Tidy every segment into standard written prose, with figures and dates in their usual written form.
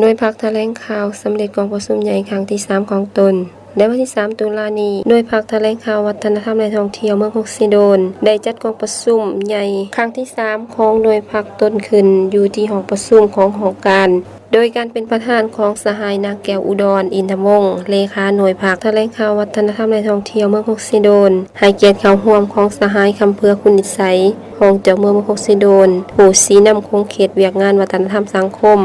หน่วยพักแถลงข่าวสำเร็จกองประชุมใหญ่ครั้งที่3ของตนในวันที่3ตุลาคมนี้หน่วยพักแถลงข่าววัฒนธรรมและท่องเที่ยวเมืองฮกซิโดนได้จัดกองประชุมใหญ่ครั้งที่3ของหน่วยพักตนขึ้นอยู่ที่ห้องประชุมของหอการโดยการเป็นประธานของสหายนางแก้วอุดรอินทวงศ์เลขาหน่วยพักแถลงข่าววัฒนธรรมและท่องเที่ยวเมืองฮกซิโดนให้เกียรติเข้าร่วมของสหายคำเพื่อคุณนิสัยรองเจ้าเมืองฮกซิโดนผู้ชี้นำโครงเขตเวียกงานวัฒนธรรมสังคม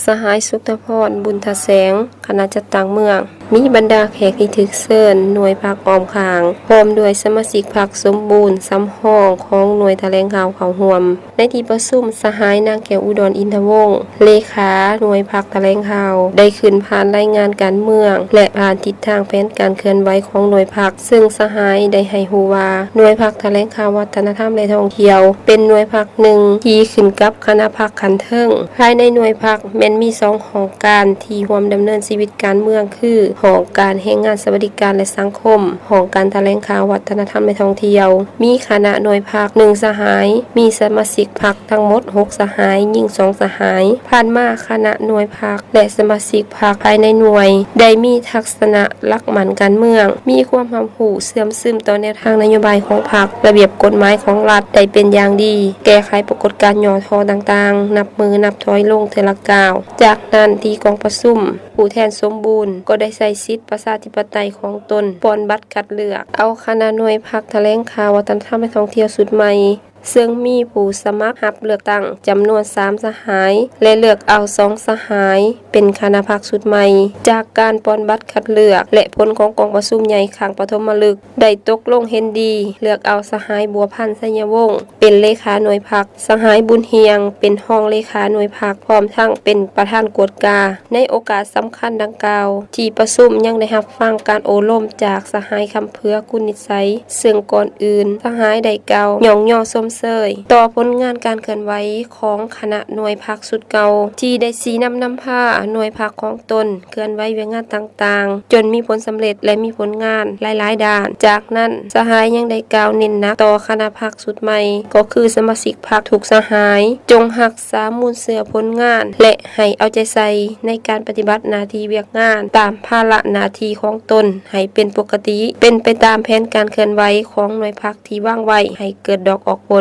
สหายสุทธพรบุญทแสงคณะจัดตั้งเมืองมีบรรดาแขกที่ถึกเชิญหน่วยพักอ้อมข้างพร้อมด้วยสมาชิกพักสมบูรณ์ซ้ำห้องของหน่วยแถลงข่าวเขาห่วมในที่ประชุมสหายนางแก้วอุดรอินทวงศ์เลขาหน่วยพักแถลงข่าวได้ขึ้นผ่านรายงานการเมืองและผ่านทิศทางแผนการเคลื่อนไหวของหน่วยพักซึ่งสหายได้ให้ฮู้ว่าหน่วยพักแถลงข่าววัฒนธรรมและท่องเที่ยวเป็นหน่วยพักหนึ่งที่ขึ้นกับคณะพักขันเทิงภายในหน่วยพักแม้นมี2หอการที่ร่วมดำเนินชีวิตการเมืองคือหอการแห่งงานสวัสดิการและสังคมหอการแถลงข่าววัฒนธรรมและท่องเที่ยวมีคณะหน่วยพัก1สหายมีสมาชิกพักทั้งหมด6สหายยิ่ง2สหายผ่านมาคณะหน่วยพักและสมาชิกพักภายในหน่วยได้มีทักษณะลักมันการเมืองมีความรู้เสื่อมซึมต่อแนวทางนโยบายของพรรคระเบียบกฎหมายของรัฐได้เป็นอย่างดีแก้ไขปรากฏการณ์ย่อท้อต่างๆนับมือนับถอยลงเทละก้าวจากนั้นที่กองประชุมผู้แทนสมบูรณ์ก็ได้ใช้สิทธิประชาธิปไตยของตนปอนบัตรคัดเลือกเอาคณะหน่วยพักแถลงข่าววัฒนธรรมและท่องเที่ยวสุดใหม่ซึ่งมีผู้สมัครรับเลือกตั้งจำนวน3สหายและเลือกเอา2สหายเป็นคณะพรรคสุดใหม่จากการปอนบัตรคัดเลือกและผลของกองประชุมใหญ่ครั้งปฐมฤกษ์ได้ตกลงเห็นดีเลือกเอาสหายบัวพันธ์ไสยวงศ์เป็นเลขาหน่วยพรรคสหายบุญเฮียงเป็นรองเลขาหน่วยพรรคพร้อมทั้งเป็นประธานกฎกาในโอกาสสำคัญดังกล่าวที่ประชุมยังได้รับฟังการโอลมจากสหายคำเพื่อคุณนิสัยซึ่งก่อนอื่นสหายได้กล่าวย่องย่อต่อผลงานการเคลื่อนไหวของคณะหน่วยพักสุดเก่าที่ได้ชี้นำพาหน่วยพักของตนเคลื่อนไหวเวียงงานต่างๆจนมีผลสำเร็จและมีผลงานหลายๆด้านจากนั้นสหายยังได้กล่าวเน้นหนักต่อคณะพักสุดใหม่ก็คือสมาชิกพักทุกสหายจงรักษามูลเสือผลงานและให้เอาใจใส่ในการปฏิบัติหน้าที่เวียกงานตามภาระหน้าที่ของตนให้เป็นปกติเป็นไปตามแผนการเคลื่อนไหวของหน่วยพักที่วางไว้ให้เกิดดอกออกผล